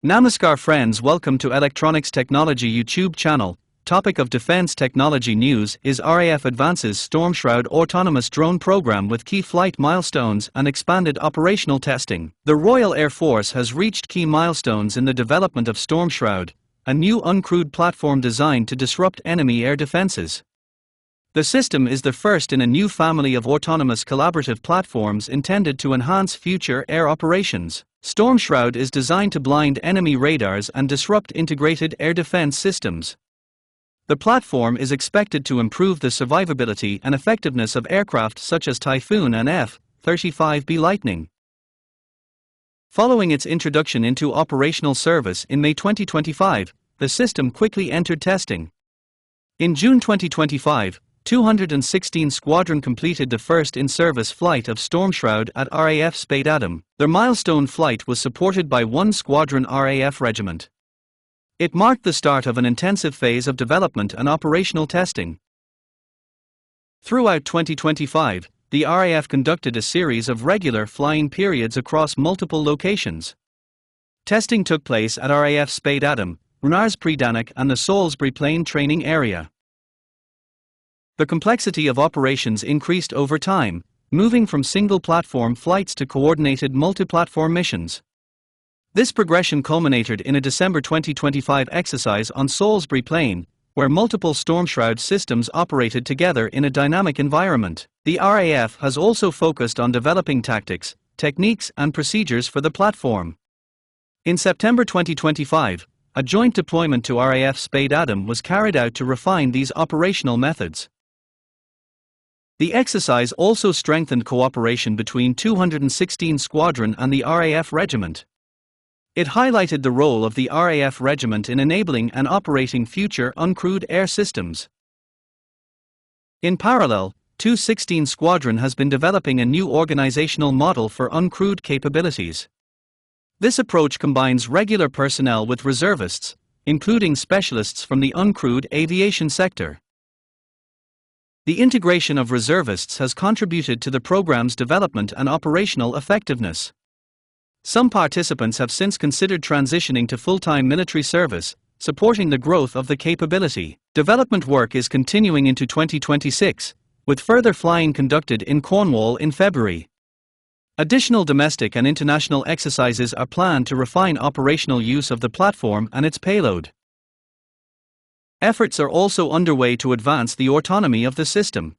Namaskar friends, welcome to Electronics Technology YouTube channel. Topic of Defense Technology News is RAF advances StormShroud autonomous drone program with key flight milestones and expanded operational testing. The Royal Air Force has reached key milestones in the development of StormShroud, a new uncrewed platform designed to disrupt enemy air defenses. The system is the first in a new family of autonomous collaborative platforms intended to enhance future air operations. StormShroud is designed to blind enemy radars and disrupt integrated air defense systems. The platform is expected to improve the survivability and effectiveness of aircraft such as Typhoon and F-35B Lightning. Following its introduction into operational service in May 2025, the system quickly entered testing. In June 2025, 216 Squadron completed the first in-service flight of StormShroud at RAF Spade Adam. Their milestone flight was supported by 1 Squadron RAF regiment. It marked the start of an intensive phase of development and operational testing. Throughout 2025, the RAF conducted a series of regular flying periods across multiple locations. Testing took place at RAF Spade Adam, Runars Predanak and the Salisbury Plain Training Area. The complexity of operations increased over time, moving from single-platform flights to coordinated multi-platform missions. This progression culminated in a December 2025 exercise on Salisbury Plain, where multiple StormShroud systems operated together in a dynamic environment. The RAF has also focused on developing tactics, techniques and procedures for the platform. In September 2025, a joint deployment to RAF Spade Adam was carried out to refine these operational methods. The exercise also strengthened cooperation between 216 Squadron and the RAF Regiment. It highlighted the role of the RAF Regiment in enabling and operating future uncrewed air systems. In parallel, 216 Squadron has been developing a new organizational model for uncrewed capabilities. This approach combines regular personnel with reservists, including specialists from the uncrewed aviation sector. The integration of reservists has contributed to the program's development and operational effectiveness. Some participants have since considered transitioning to full-time military service, supporting the growth of the capability. Development work is continuing into 2026, with further flying conducted in Cornwall in February. Additional domestic and international exercises are planned to refine operational use of the platform and its payload. Efforts are also underway to advance the autonomy of the system.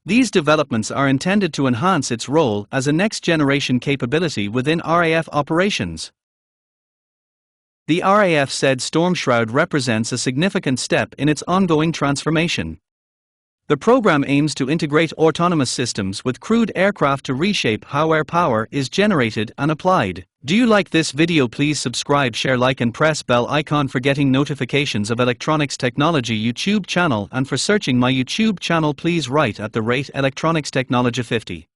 These developments are intended to enhance its role as a next-generation capability within RAF operations. The RAF said StormShroud represents a significant step in its ongoing transformation. The program aims to integrate autonomous systems with crewed aircraft to reshape how air power is generated and applied. Do you like this video? Please subscribe, share, like and press bell icon for getting notifications of Electronics Technology YouTube channel, and for searching my YouTube channel please write @Electronics Technology 50.